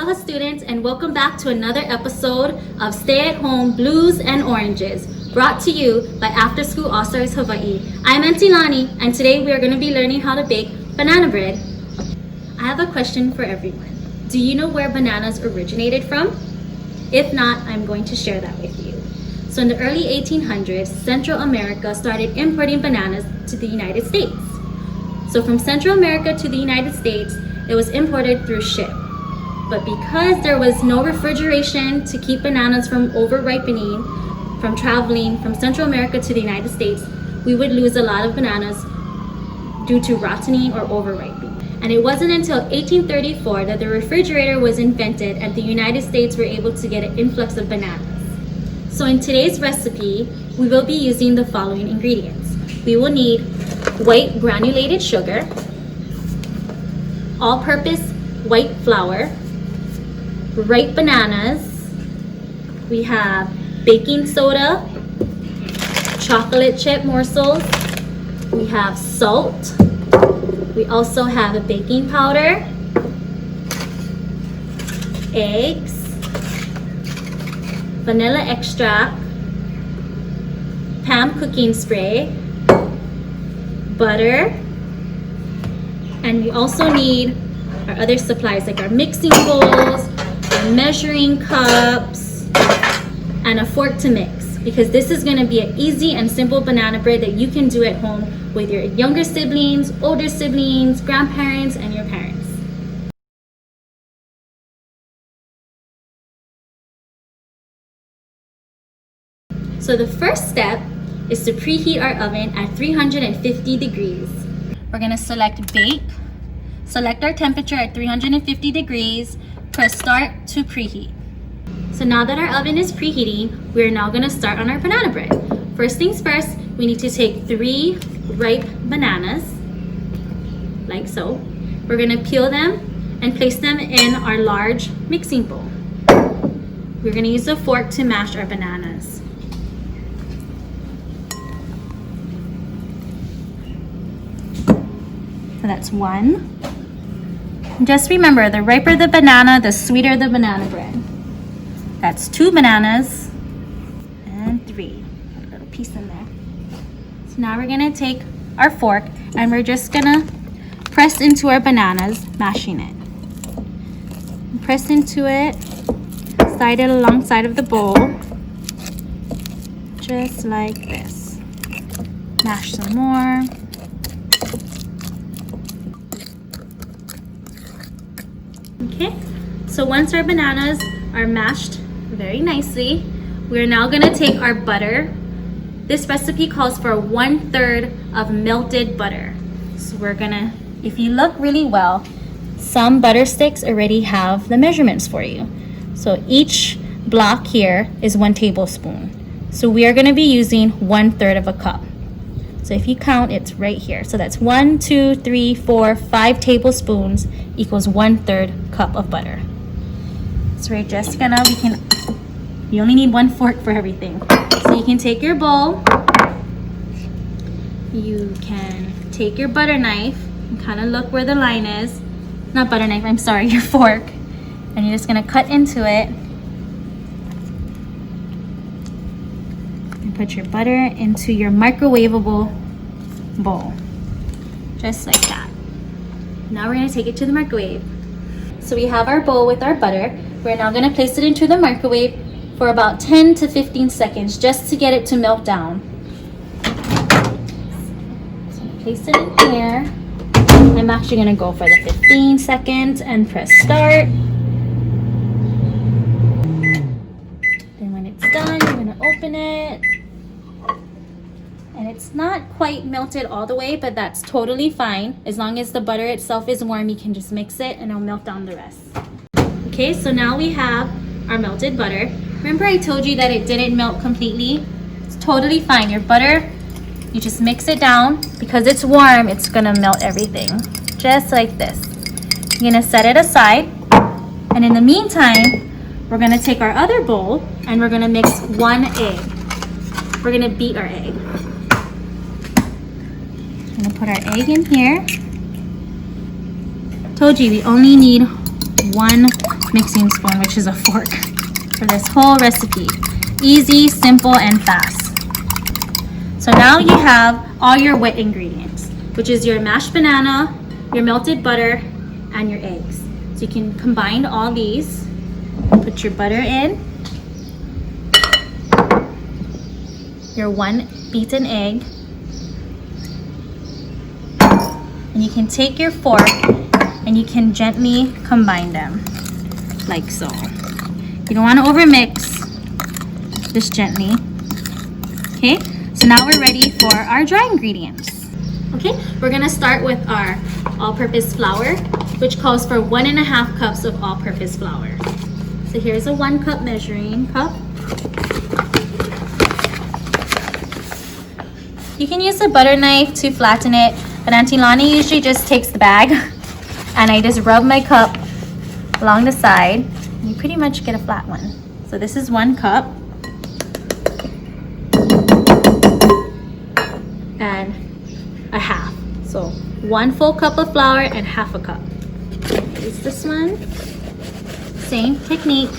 Aloha students, and welcome back to another episode of Stay at Home Blues and Oranges, brought to you by After School All-Stars Hawaii. I'm Aunty Lani, and today we are going to be learning how to bake banana bread. I have a question for everyone. Do you know where bananas originated from? If not, I'm going to share that with you. So in the early 1800s, Central America started importing bananas to the United States. So from Central America to the United States, it was imported through ship. But because there was no refrigeration to keep bananas from over-ripening, from traveling from Central America to the United States, we would lose a lot of bananas due to rotting or over-ripening. And it wasn't until 1834 that the refrigerator was invented and the United States were able to get an influx of bananas. So in today's recipe, we will be using the following ingredients. We will need white granulated sugar, all-purpose white flour, ripe bananas, we have baking soda, chocolate chip morsels, we have salt, we also have a baking powder, eggs, vanilla extract, Pam cooking spray, butter, and we also need our other supplies like our mixing bowls, our measuring cups, and a fork to mix, because this is going to be an easy and simple banana bread that you can do at home with your younger siblings, older siblings, grandparents, and your parents. So the first step is to preheat our oven at 350 degrees. We're going to select bake. Select our temperature at 350 degrees, press start to preheat. So now that our oven is preheating, we're now gonna start on our banana bread. First things first, we need to take 3 ripe bananas, like so. We're gonna peel them and place them in our large mixing bowl. We're gonna use a fork to mash our bananas. So that's 1. Just remember, the riper the banana, the sweeter the banana bread. That's 2 bananas and 3. Got a little piece in there. So now we're gonna take our fork and we're just gonna press into our bananas, mashing it. Press into it, slide it alongside of the bowl, just like this. Mash some more. Okay, so once our bananas are mashed very nicely, we're now gonna take our butter. This recipe calls for 1/3 of melted butter. So we're gonna, if you look really well, some butter sticks already have the measurements for you. So each block here is 1 tablespoon. So we are gonna be using 1/3 of a cup. So if you count, it's right here. So that's 1, 2, 3, 4, 5 tablespoons equals 1/3 cup of butter. So we're just gonna, you only need 1 fork for everything. So you can take your bowl, you can take your butter knife and kind of look where the line is. Not butter knife, I'm sorry, your fork. And you're just gonna cut into it. Put your butter into your microwavable bowl, just like that. Now we're going to take it to the microwave. So we have our bowl with our butter. We're now going to place it into the microwave for about 10 to 15 seconds just to get it to melt down. So place it in here. I'm actually going to go for the 15 seconds and press start. Then when it's done, you're going to open it. And it's not quite melted all the way, but that's totally fine. As long as the butter itself is warm, you can just mix it and it'll melt down the rest. Okay, so now we have our melted butter. Remember I told you that it didn't melt completely? It's totally fine. Your butter, you just mix it down. Because it's warm, it's gonna melt everything. Just like this. You're gonna set it aside. And in the meantime, we're gonna take our other bowl and we're gonna mix 1 egg. We're gonna beat our egg. I'm gonna put our egg in here. Told you we only need 1 mixing spoon, which is a fork, for this whole recipe. Easy, simple, and fast. So now you have all your wet ingredients, which is your mashed banana, your melted butter, and your eggs. So you can combine all these. Put your butter in, your 1 beaten egg, and you can take your fork and you can gently combine them like so. You don't want to overmix, just gently. Okay, so now we're ready for our dry ingredients. Okay, we're gonna start with our all-purpose flour, which calls for 1.5 cups of all-purpose flour. So here's a 1 cup measuring cup. You can use a butter knife to flatten it, but Aunty Lani usually just takes the bag and I just rub my cup along the side and you pretty much get a flat one. So this is 1 cup and a half. So 1 full cup of flour and half a cup. Here's this one. Same technique.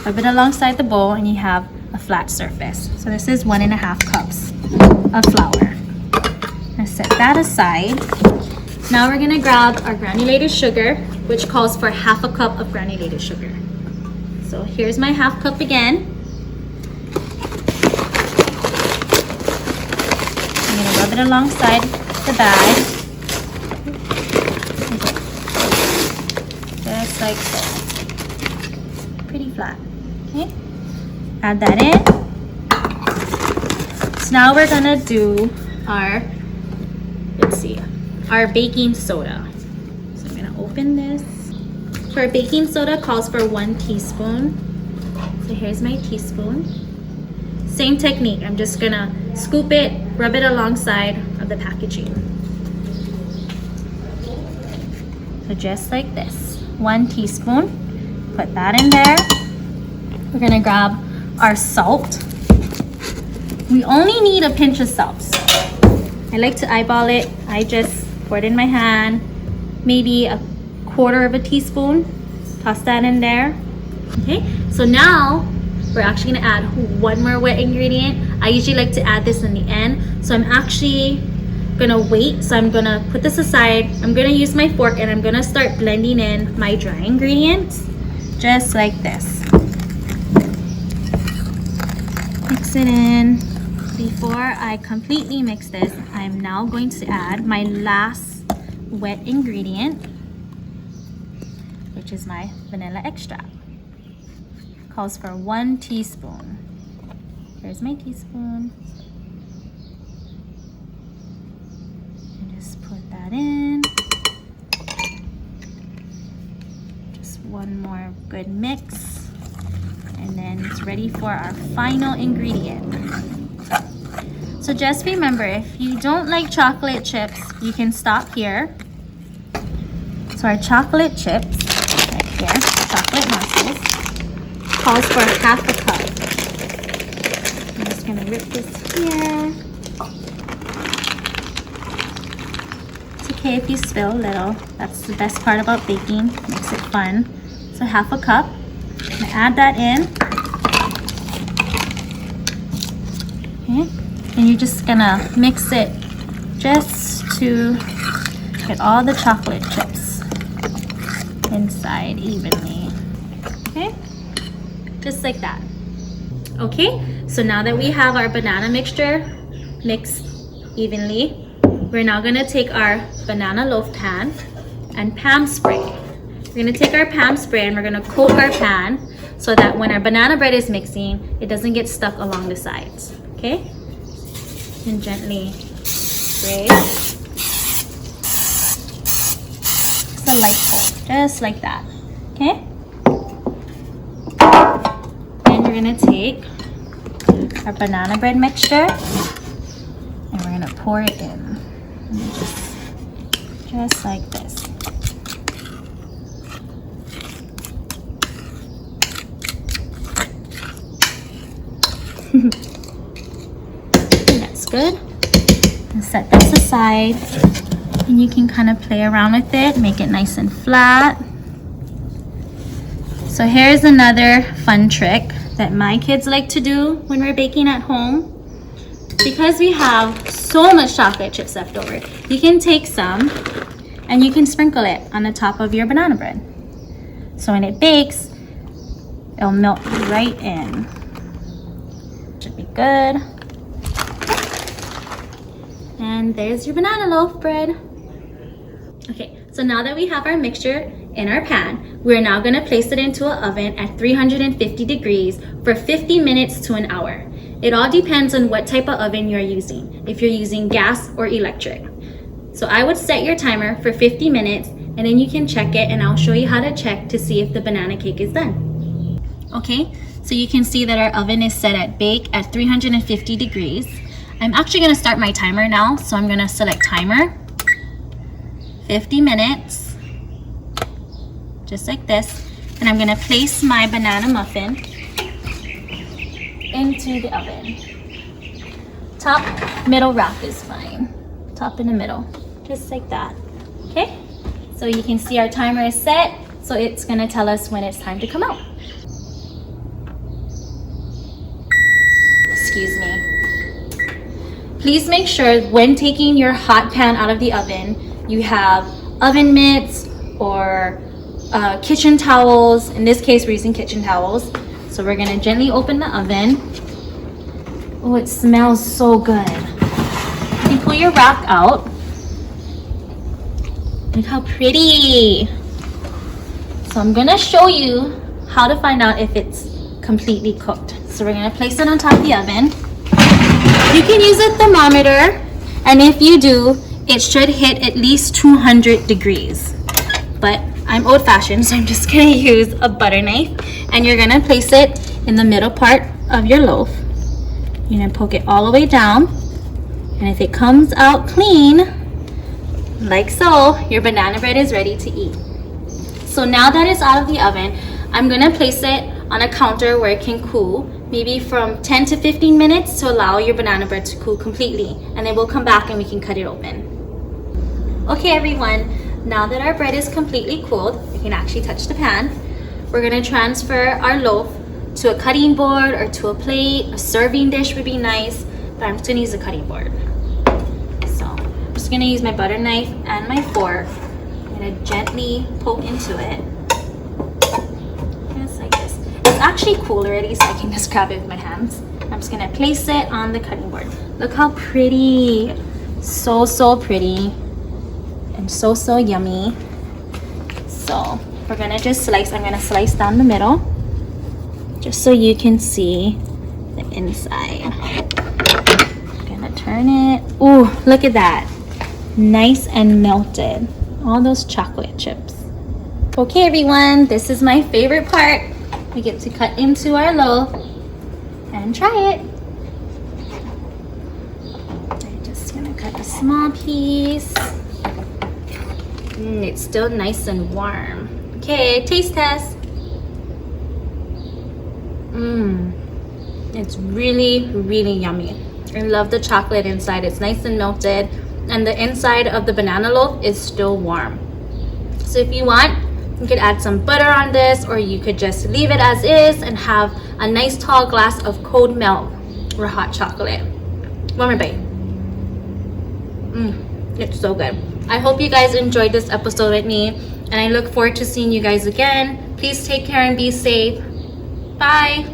Rub it alongside the bowl and you have a flat surface. So this is 1.5 cups of flour. Now set that aside. Now we're gonna grab our granulated sugar, which calls for half a cup of granulated sugar. So here's my half cup again. I'm gonna rub it alongside the bag. Just like so. Pretty flat. Okay. Add that in. So now we're gonna do our, our baking soda. So I'm gonna open this. So our baking soda calls for 1 teaspoon. So here's my teaspoon. Same technique. I'm just gonna scoop it, rub it alongside of the packaging. So just like this. 1 teaspoon. Put that in there. We're gonna grab our salt. We only need a pinch of salt. I like to eyeball it. I just pour it in my hand, maybe 1/4 teaspoon. Toss that in there. Okay, so now we're actually gonna add 1 more wet ingredient. I usually like to add this in the end, so I'm actually gonna wait. So I'm gonna put this aside. I'm gonna use my fork and I'm gonna start blending in my dry ingredients, just like this. Mix it in. Before I completely mix this, I'm now going to add my last wet ingredient, which is my vanilla extract. Calls for 1 teaspoon. Here's my teaspoon. And just put that in. Just 1 more good mix. And then it's ready for our final ingredient. So just remember, if you don't like chocolate chips, you can stop here. So our chocolate chips, right here, chocolate morsels, calls for 1/2 cup. I'm just gonna rip this here. It's okay if you spill a little. That's the best part about baking, makes it fun. So 1/2 cup. I'm gonna add that in. Okay. And you're just gonna mix it just to get all the chocolate chips inside evenly. Okay, just like that. Okay, so now that we have our banana mixture mixed evenly, we're now gonna take our banana loaf pan and pan spray. We're gonna take our pan spray and we're gonna coat our pan so that when our banana bread is mixing, it doesn't get stuck along the sides. Okay, and gently spray. It's a light coat, just like that. Okay, and we're gonna take our banana bread mixture and we're gonna pour it in, just like this. That's good. And set this aside, and you can kind of play around with it, make it nice and flat. So here's another fun trick that my kids like to do when we're baking at home. Because we have so much chocolate chips left over, you can take some and you can sprinkle it on the top of your banana bread. So when it bakes, it'll melt right in. Should be good. And there's your banana loaf bread. Okay, so now that we have our mixture in our pan, we're now gonna place it into an oven at 350 degrees for 50 minutes to an hour. It all depends on what type of oven you're using, if you're using gas or electric. So I would set your timer for 50 minutes and then you can check it, and I'll show you how to check to see if the banana cake is done. Okay, so you can see that our oven is set at bake at 350 degrees. I'm actually gonna start my timer now, so I'm gonna select timer, 50 minutes, just like this, and I'm gonna place my banana muffin into the oven. Top, middle rack is fine. Top in the middle, just like that. Okay, so you can see our timer is set, so it's gonna tell us when it's time to come out. Excuse me. Please make sure when taking your hot pan out of the oven, you have oven mitts or kitchen towels. In this case, we're using kitchen towels. So we're gonna gently open the oven. Oh, it smells so good. You pull your rack out. Look how pretty. So I'm gonna show you how to find out if it's completely cooked. So we're gonna place it on top of the oven. You can use a thermometer, and if you do, it should hit at least 200 degrees. But I'm old-fashioned, so I'm just gonna use a butter knife, and you're gonna place it in the middle part of your loaf. You're gonna poke it all the way down, and if it comes out clean, like so, your banana bread is ready to eat. So now that it's out of the oven, I'm gonna place it on a counter where it can cool, maybe from 10 to 15 minutes to allow your banana bread to cool completely, and then we'll come back and we can cut it open. Okay everyone, now that our bread is completely cooled, we can actually touch the pan. We're gonna transfer our loaf to a cutting board or to a plate. A serving dish would be nice, but I'm just gonna use a cutting board. So I'm just gonna use my butter knife and my fork. I'm gonna gently poke into it. Just like this. It's actually cool already, so I can just grab it with my hands. I'm just gonna place it on the cutting board. Look how pretty. So, so pretty. And so, so yummy. So we're gonna just slice. I'm gonna slice down the middle just so you can see the inside. I'm gonna turn it. Ooh, look at that. Nice and melted. All those chocolate chips. Okay everyone, this is my favorite part. We get to cut into our loaf and try it. I'm just gonna cut a small piece. It's still nice and warm. Okay, taste test. It's really, really yummy. I love the chocolate inside. It's nice and melted, and the inside of the banana loaf is still warm. So if you want, you could add some butter on this, or you could just leave it as is and have a nice tall glass of cold milk or hot chocolate. One more bite. It's so good. I hope you guys enjoyed this episode with me, and I look forward to seeing you guys again. Please take care and be safe. Bye.